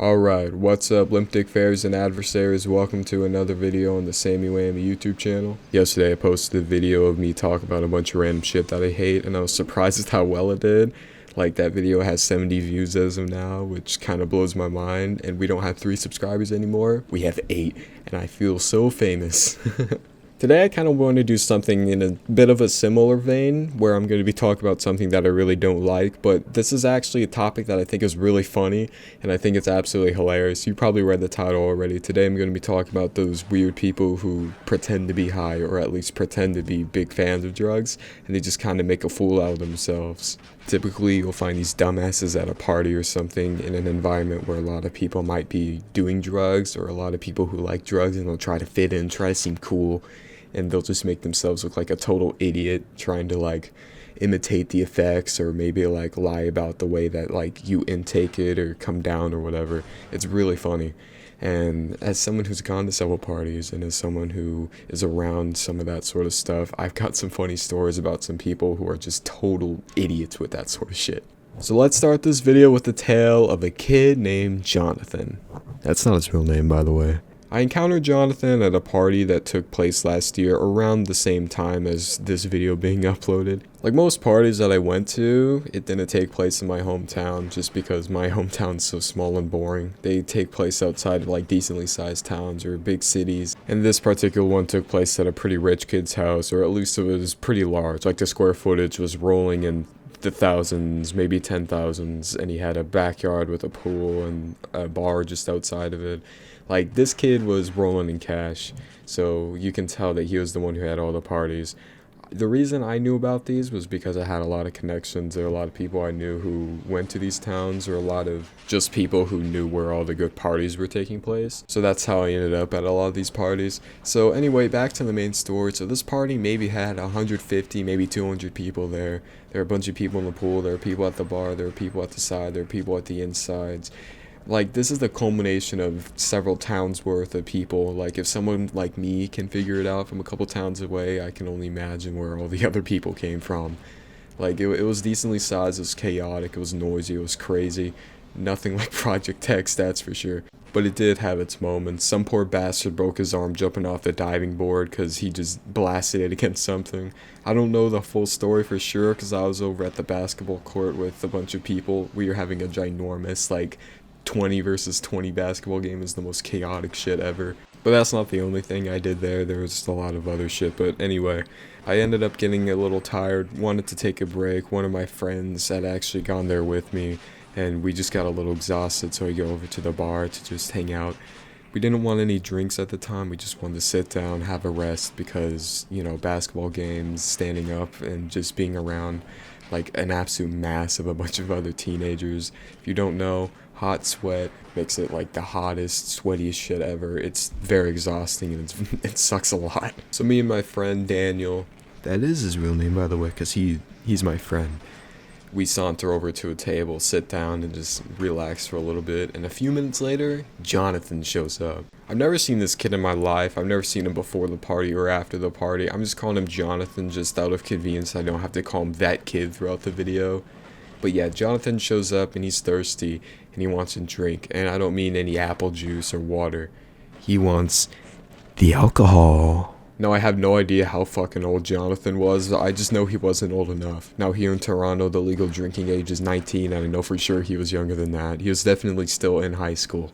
Alright, what's up limp dick fairies and adversaries? Welcome to another video on the Sammy Whammy YouTube channel. Yesterday I posted a video of me talking about a bunch of random shit that I hate, and I was surprised at how well it did. Like, that video has 70 views as of now, which kind of blows my mind, and we don't have 3 subscribers anymore. We have 8, and I feel so famous. Today I kind of want to do something in a bit of a similar vein, where I'm going to be talking about something that I really don't like, but this is actually a topic that I think is really funny, and I think it's absolutely hilarious. You probably read the title already. Today I'm going to be talking about those weird people who pretend to be high, or at least pretend to be big fans of drugs, and they just kind of make a fool out of themselves. Typically, you'll find these dumbasses at a party or something in an environment where a lot of people might be doing drugs, or a lot of people who like drugs, and they'll try to fit in, try to seem cool, and they'll just make themselves look like a total idiot trying to like imitate the effects, or maybe like lie about the way that like you intake it or come down or whatever. It's really funny. And as someone who's gone to several parties, and as someone who is around some of that sort of stuff, I've got some funny stories about some people who are just total idiots with that sort of shit. So let's start this video with the tale of a kid named Jonathan. That's not his real name, by the way. I encountered Jonathan at a party that took place last year around the same time as this video being uploaded. Like most parties that I went to, it didn't take place in my hometown just because my hometown's so small and boring. They take place outside of like decently sized towns or big cities. And this particular one took place at a pretty rich kid's house, or at least it was pretty large. Like the square footage was rolling in the thousands, maybe 10,000s, and he had a backyard with a pool and a bar just outside of it. Like, this kid was rolling in cash, so you can tell that he was the one who had all the parties. The reason I knew about these was because I had a lot of connections. There were a lot of people I knew who went to these towns, or a lot of just people who knew where all the good parties were taking place. So that's how I ended up at a lot of these parties. So anyway, back to the main story. So this party maybe had 150, maybe 200 people there. There were a bunch of people in the pool, there were people at the bar, there were people at the side, there were people at the insides. Like, this is the culmination of several towns worth of people. Like, if someone like me can figure it out from a couple towns away, I can only imagine where all the other people came from. Like, it was decently sized, it was chaotic, it was noisy, it was crazy. Nothing like Project X, that's for sure. But it did have its moments. Some poor bastard broke his arm jumping off the diving board because he just blasted it against something. I don't know the full story for sure because I was over at the basketball court with a bunch of people. We were having a ginormous, like, 20 versus 20 basketball game. Is the most chaotic shit ever. But that's not the only thing I did there. There was just a lot of other shit. But anyway, I ended up getting a little tired, wanted to take a break. One of my friends had actually gone there with me, and we just got a little exhausted, so we go over to the bar to just hang out. We didn't want any drinks at the time. We just wanted to sit down, have a rest, because, you know, basketball games, standing up, and just being around like an absolute mass of a bunch of other teenagers. If you don't know, hot sweat makes it like the hottest, sweatiest shit ever. It's very exhausting, and it sucks a lot. So me and my friend Daniel, that is his real name, by the way, because he's my friend. We saunter over to a table, sit down, and just relax for a little bit. And a few minutes later, Jonathan shows up. I've never seen this kid in my life. I've never seen him before the party or after the party. I'm just calling him Jonathan just out of convenience. I don't have to call him that kid throughout the video. But yeah, Jonathan shows up and he's thirsty and he wants a drink. And I don't mean any apple juice or water. He wants the alcohol. Now, I have no idea how fucking old Jonathan was. I just know he wasn't old enough. Now, here in Toronto, the legal drinking age is 19, and I know for sure he was younger than that. He was definitely still in high school.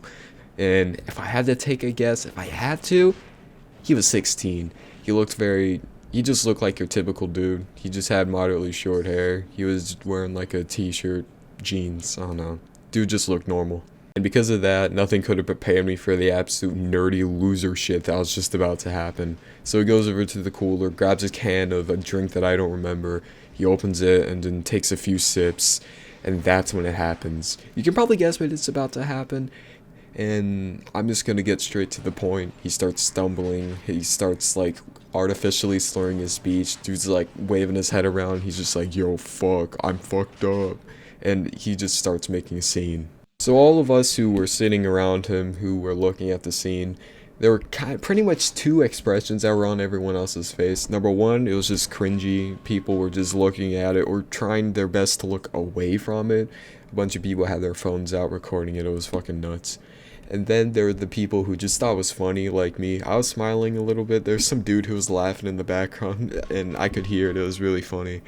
And if I had to take a guess, he was 16. He just looked like your typical dude. He just had moderately short hair. He was wearing like a t-shirt, jeans, I don't know. Dude just looked normal. And because of that, nothing could have prepared me for the absolute nerdy loser shit that was just about to happen. So he goes over to the cooler, grabs a can of a drink that I don't remember. He opens it and then takes a few sips. And that's when it happens. You can probably guess what it's about to happen. And I'm just gonna get straight to the point. He starts stumbling. He starts like artificially slurring his speech. Dude's like waving his head around. He's just like, yo, fuck, I'm fucked up. And he just starts making a scene. So all of us who were sitting around him, who were looking at the scene, there were pretty much 2 expressions that were on everyone else's face. Number one, it was just cringy. People were just looking at it or trying their best to look away from it. A bunch of people had their phones out recording it. It was fucking nuts. And then there were the people who just thought it was funny, like me. I was smiling a little bit. There's some dude who was laughing in the background, and I could hear it. It was really funny.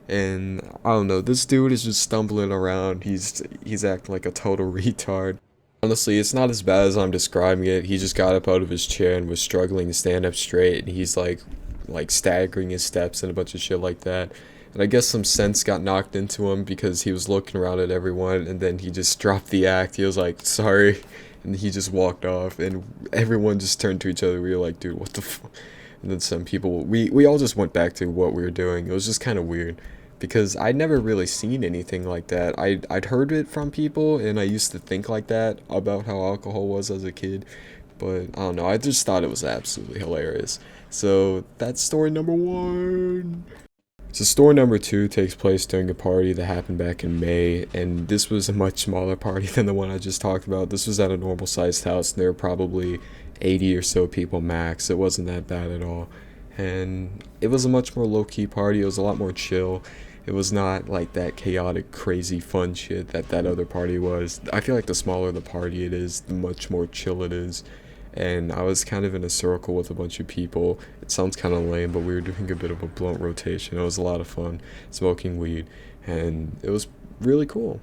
And I don't know, this dude is just stumbling around. He's acting like a total retard. Honestly, it's not as bad as I'm describing it. He just got up out of his chair and was struggling to stand up straight, and he's like staggering his steps and a bunch of shit like that. And I guess some sense got knocked into him because he was looking around at everyone, and then he just dropped the act. He was like, sorry, and he just walked off, and everyone just turned to each other. We were like, dude, what the fuck? And then some people, we all just went back to what we were doing. It was just kind of weird, because I'd never really seen anything like that. I'd heard it from people, and I used to think like that about how alcohol was as a kid, but I don't know, I just thought it was absolutely hilarious. So that's story number 1. So story number 2 takes place during a party that happened back in May, and this was a much smaller party than the one I just talked about. This was at a normal sized house, and there were probably 80 or so people max. It wasn't that bad at all, and it was a much more low-key party. It was a lot more chill. It was not like that chaotic, crazy, fun shit that other party was. I feel like the smaller the party it is, the much more chill it is. And I was kind of in a circle with a bunch of people. It sounds kind of lame, but we were doing a bit of a blunt rotation. It was a lot of fun, smoking weed, and it was really cool.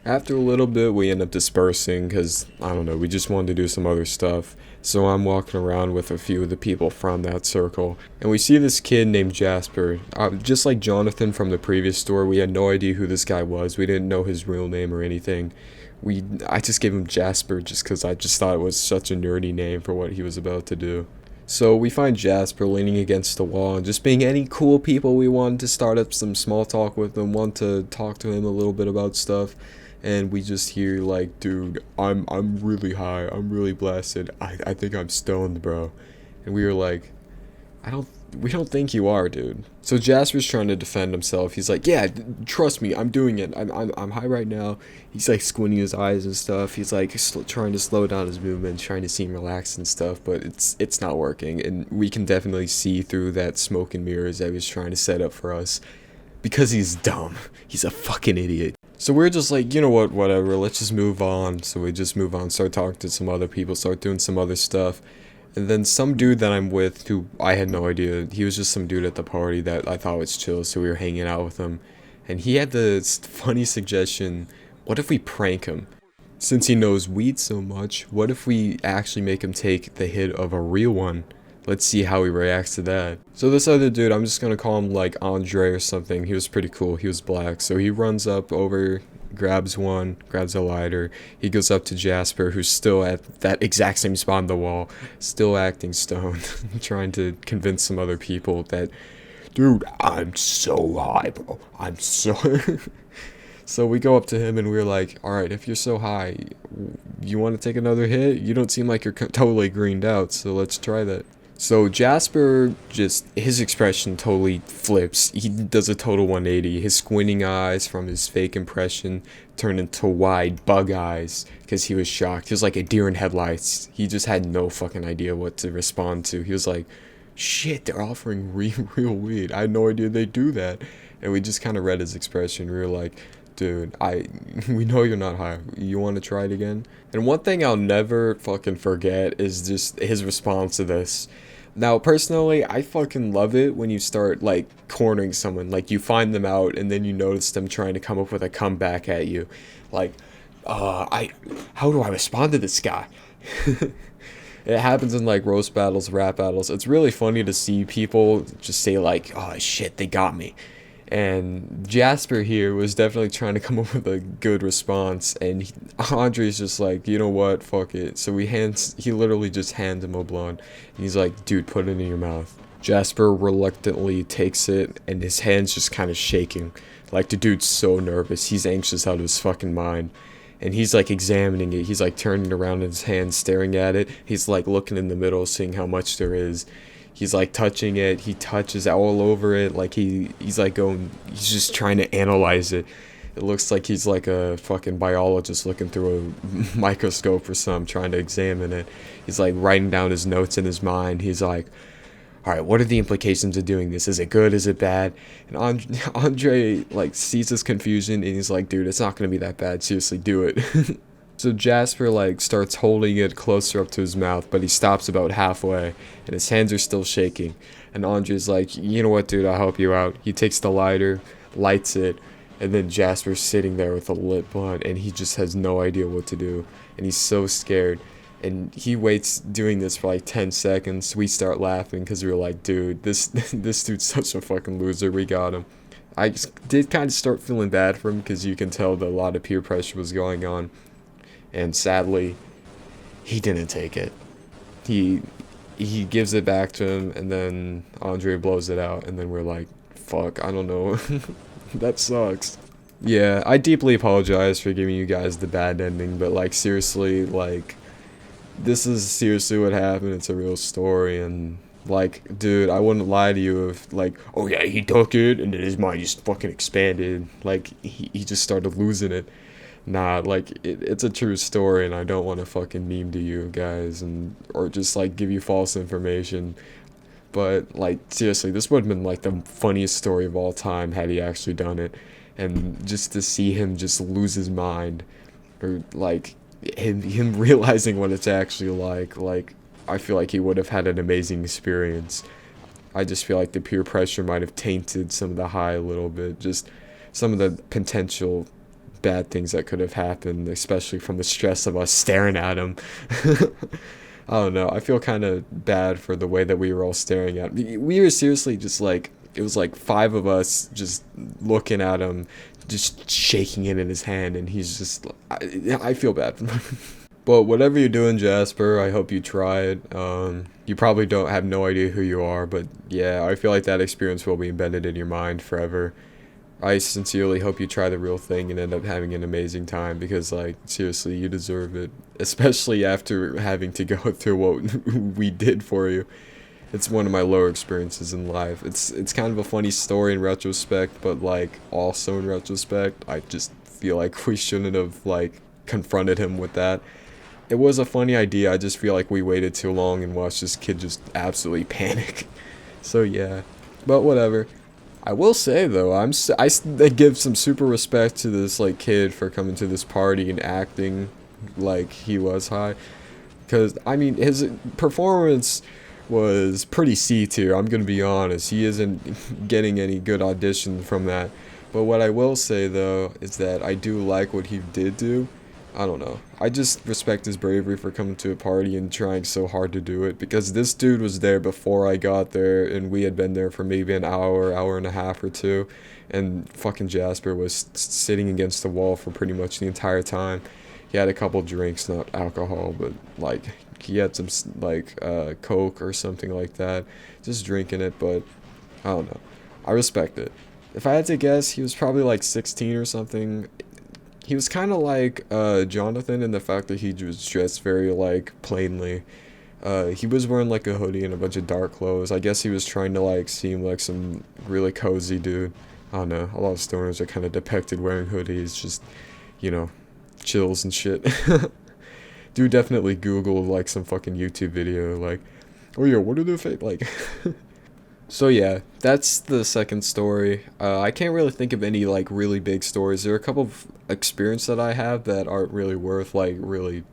After a little bit, we end up dispersing because, I don't know, we just wanted to do some other stuff. So I'm walking around with a few of the people from that circle, and we see this kid named Jasper. Just like Jonathan from the previous story, we had no idea who this guy was. We didn't know his real name or anything. I just gave him Jasper just because I just thought it was such a nerdy name for what he was about to do. So we find Jasper leaning against the wall and just being any cool people. We wanted to start up some small talk with him, want to talk to him a little bit about stuff. And we just hear like, dude, I'm really high, I'm really blasted, I think I'm stoned, bro. And we were like, we don't think you are, dude. So Jasper's trying to defend himself. He's like, yeah, trust me, I'm doing it. I'm high right now. He's like squinting his eyes and stuff. He's like trying to slow down his movement, trying to seem relaxed and stuff, but it's not working. And we can definitely see through that smoke and mirrors that he's trying to set up for us, because he's dumb. He's a fucking idiot. So we're just like, you know what, whatever, let's just move on. So we just move on, start talking to some other people, start doing some other stuff. And then some dude that I'm with, who I had no idea, he was just some dude at the party that I thought was chill, so we were hanging out with him. And he had this funny suggestion, what if we prank him? Since he knows weed so much, what if we actually make him take the hit of a real one? Let's see how he reacts to that. So this other dude, I'm just gonna call him like Andre or something. He was pretty cool. He was black. So he runs up over, grabs a lighter. He goes up to Jasper, who's still at that exact same spot on the wall, still acting stoned, trying to convince some other people that, dude, I'm so high, bro. I'm so... So we go up to him and we're like, alright, if you're so high, you want to take another hit? You don't seem like you're totally greened out, so let's try that. So Jasper, his expression totally flips. He does a total 180. His squinting eyes from his fake impression turned into wide bug eyes because he was shocked. He was like a deer in headlights. He just had no fucking idea what to respond to. He was like, shit, they're offering real weed. I had no idea they do that. And we just kind of read his expression. We were like, dude, we know you're not high. You want to try it again? And one thing I'll never fucking forget is just his response to this. Now, personally, I fucking love it when you start, like, cornering someone. Like, you find them out, and then you notice them trying to come up with a comeback at you. Like, how do I respond to this guy? It happens in, like, roast battles, rap battles. It's really funny to see people just say, like, oh, shit, they got me. And Jasper here was definitely trying to come up with a good response, and Andre's just like, you know what, fuck it. So he literally just hands him a blunt, and he's like, dude, put it in your mouth. Jasper reluctantly takes it, and his hand's just kind of shaking. Like, the dude's so nervous, he's anxious out of his fucking mind. And he's like examining it, he's like turning around in his hand, staring at it. He's like looking in the middle, seeing how much there is. He's like touching it, he touches all over it, like he's just trying to analyze it. It looks like he's like a fucking biologist looking through a microscope or something, trying to examine it. He's like writing down his notes in his mind. He's like, all right, what are the implications of doing this? Is it good? Is it bad? And Andre like sees this confusion and he's like, dude, it's not gonna be that bad. Seriously, do it. So Jasper like starts holding it closer up to his mouth, but he stops about halfway and his hands are still shaking. And Andre's like, you know what, dude, I'll help you out. He takes the lighter, lights it, and then Jasper's sitting there with a lit blunt and he just has no idea what to do. And he's so scared. And he waits doing this for like 10 seconds. We start laughing because we were like, dude, this this dude's such a fucking loser. We got him. I just did kind of start feeling bad for him because you can tell that a lot of peer pressure was going on. And sadly, he didn't take it. He gives it back to him, and then Andre blows it out, and then we're like, fuck, I don't know. That sucks. Yeah, I deeply apologize for giving you guys the bad ending, but like seriously, like this is seriously what happened. It's a real story, and like, dude, I wouldn't lie to you if like, oh yeah, he took it, and then his mind just fucking expanded. Like he just started losing it. Nah, like it's a true story, and I don't want to fucking meme to you guys and or just like give you false information. But like seriously, this would have been like the funniest story of all time had he actually done it, and just to see him just lose his mind, or like him realizing what it's actually like I feel like he would have had an amazing experience. I just feel like the peer pressure might have tainted some of the high a little bit, just some of the potential bad things that could have happened, especially from the stress of us staring at him. I don't know. I feel kind of bad for the way that we were all staring at him. We were seriously just like, it was like five of us just looking at him, just shaking it in his hand, and he's just, I feel bad for him. But whatever you're doing, Jasper, I hope you try it. You probably don't have no idea who you are, but yeah, I feel like that experience will be embedded in your mind forever. I sincerely hope you try the real thing and end up having an amazing time because, like, seriously, you deserve it. Especially after having to go through what we did for you. It's one of my lower experiences in life. It's kind of a funny story in retrospect, but, like, also in retrospect, I just feel like we shouldn't have, like, confronted him with that. It was a funny idea. I just feel like we waited too long and watched this kid just absolutely panic. So, yeah. But whatever. I will say though, I give some super respect to this like kid for coming to this party and acting like he was high, because I mean his performance was pretty C tier. I'm gonna be honest, he isn't getting any good audition from that. But what I will say though is that I do like what he did do. I don't know. I just respect his bravery for coming to a party and trying so hard to do it, because this dude was there before I got there and we had been there for maybe an hour and a half or two, and fucking Jasper was sitting against the wall for pretty much the entire time. He had a couple drinks, not alcohol, but like he had some like Coke or something like that, just drinking it, but I don't know. I respect it. If I had to guess, he was probably like 16 or something. He was kind of like Jonathan in the fact that he was dressed very like plainly. He was wearing like a hoodie and a bunch of dark clothes. I guess he was trying to like seem like some really cozy dude. I don't know. A lot of stoners are kind of depicted wearing hoodies, just, you know, chills and shit. Dude, definitely Google like some fucking YouTube video like, oh yeah, what are the fake like? So yeah, that's the second story. I can't really think of any like really big stories. There are a couple of experiences that I have that aren't really worth like really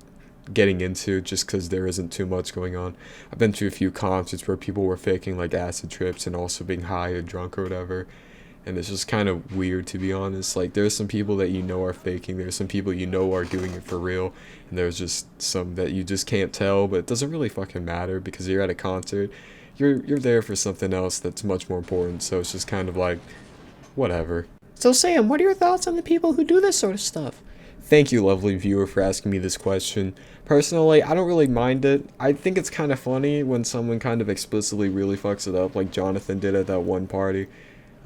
getting into just because there isn't too much going on. I've been to a few concerts where people were faking like acid trips and also being high or drunk or whatever. And it's just kind of weird, to be honest. Like, there's some people that you know are faking. There's some people you know are doing it for real. And there's just some that you just can't tell. But it doesn't really fucking matter because you're at a concert. You're there for something else that's much more important. So it's just kind of like, whatever. So Sam, what are your thoughts on the people who do this sort of stuff? Thank you, lovely viewer, for asking me this question. Personally, I don't really mind it. I think it's kind of funny when someone kind of explicitly really fucks it up, like Jonathan did at that one party.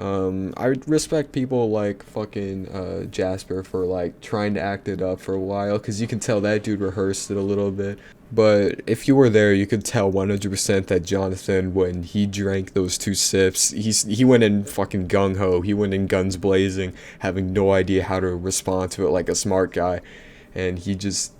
I respect people like fucking Jasper for like trying to act it up for a while, because you can tell that dude rehearsed it a little bit. But if you were there, you could tell 100% that Jonathan, when he drank those 2 sips, he went in fucking gung-ho. He went in guns blazing, having no idea how to respond to it like a smart guy. and he just,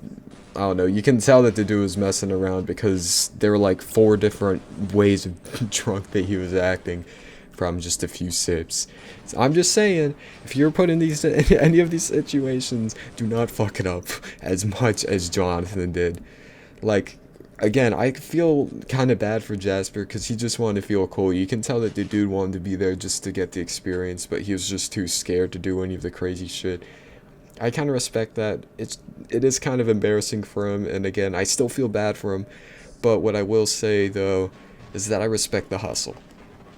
I don't know, you can tell that the dude was messing around because there were like 4 different ways of drunk that he was acting from just a few sips. So I'm just saying, if you're put in any of these situations, do not fuck it up as much as Jonathan did. Like, again, I feel kind of bad for Jasper because he just wanted to feel cool. You can tell that the dude wanted to be there just to get the experience, but he was just too scared to do any of the crazy shit. I kind of respect that. It is kind of embarrassing for him, and again, I still feel bad for him. But what I will say though is that I respect the hustle.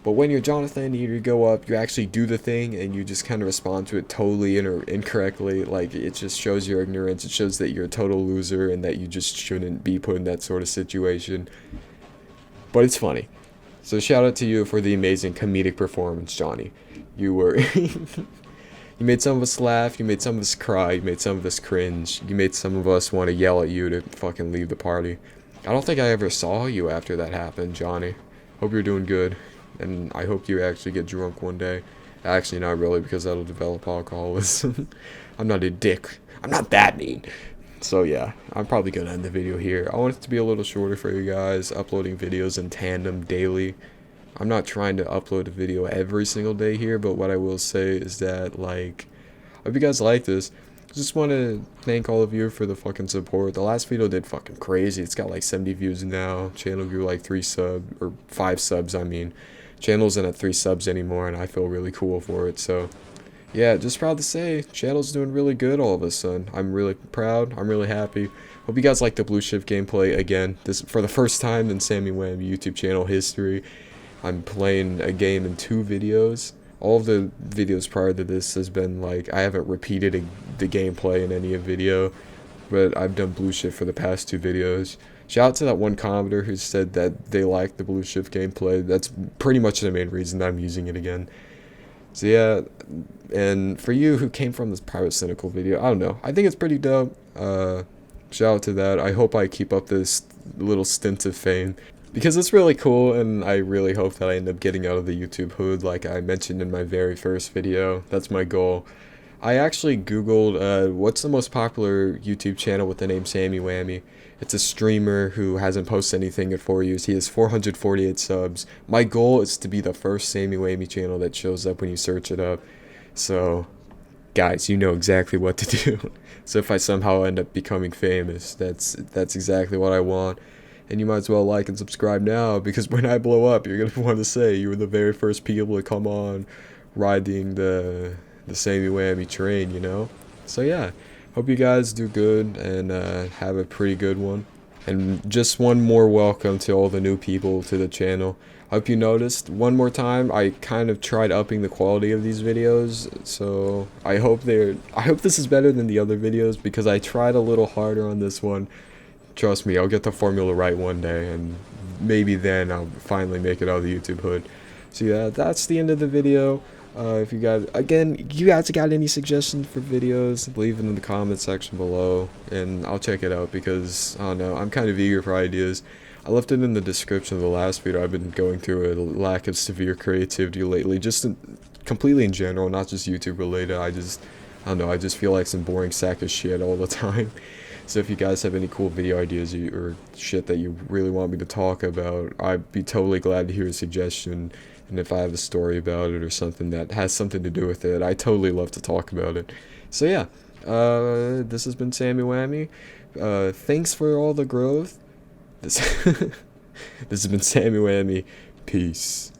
But when you're Jonathan, you go up, you actually do the thing, and you just kind of respond to it totally incorrectly. Like, it just shows your ignorance. It shows that you're a total loser and that you just shouldn't be put in that sort of situation. But it's funny. So shout out to you for the amazing comedic performance, Johnny. You were... You made some of us laugh, you made some of us cry, you made some of us cringe, you made some of us want to yell at you to fucking leave the party. I don't think I ever saw you after that happened, Johnny. Hope you're doing good, and I hope you actually get drunk one day. Actually, not really, because that'll develop alcoholism. I'm not a dick. I'm not that mean. So yeah, I'm probably gonna end the video here. I want it to be a little shorter for you guys, uploading videos in tandem daily. I'm not trying to upload a video every single day here, but what I will say is that, like, I hope you guys like this. Just want to thank all of you for the fucking support. The last video did fucking crazy. It's got like 70 views now. Channel grew like 5 subs, I mean. Channel isn't at 3 subs anymore, and I feel really cool for it. So, yeah, just proud to say, channel's doing really good all of a sudden. I'm really proud. I'm really happy. Hope you guys like the blue shift gameplay again. This for the first time in Sammy Wham YouTube channel history. I'm playing a game in 2 videos. All of the videos prior to this has been like, I haven't repeated the gameplay in any video, but I've done blue shift for the past 2 videos. Shout out to that one commenter who said that they liked the blue shift gameplay. That's pretty much the main reason I'm using it again. So yeah, and for you who came from this Pirate Cynical video, I don't know, I think it's pretty dope. Shout out to that. I hope I keep up this little stint of fame, because it's really cool, and I really hope that I end up getting out of the YouTube hood like I mentioned in my very first video. That's my goal. I actually googled what's the most popular YouTube channel with the name Sammy Whammy. It's a streamer who hasn't posted anything in 4 years. He has 448 subs. My goal is to be the first Sammy Whammy channel that shows up when you search it up. So, guys, you know exactly what to do. So if I somehow end up becoming famous, that's exactly what I want. And you might as well like and subscribe now, because when I blow up, you're going to want to say you were the very first people to come on riding the Sammy Whammy train, you know? So yeah, hope you guys do good and have a pretty good one. And just one more welcome to all the new people to the channel. I hope you noticed, one more time, I kind of tried upping the quality of these videos, so I hope this is better than the other videos, because I tried a little harder on this one. Trust me, I'll get the formula right one day, and maybe then I'll finally make it out of the YouTube hood. So yeah, that's the end of the video. If you guys got any suggestions for videos, leave it in the comment section below, and I'll check it out, because, I don't know, I'm kind of eager for ideas. I left it in the description of the last video. I've been going through a lack of severe creativity lately, just completely in general, not just YouTube related. I don't know, I just feel like some boring sack of shit all the time. So if you guys have any cool video ideas or shit that you really want me to talk about, I'd be totally glad to hear a suggestion. And if I have a story about it or something that has something to do with it, I totally love to talk about it. So yeah, this has been Sammy Whammy. Thanks for all the growth. This has been Sammy Whammy. Peace.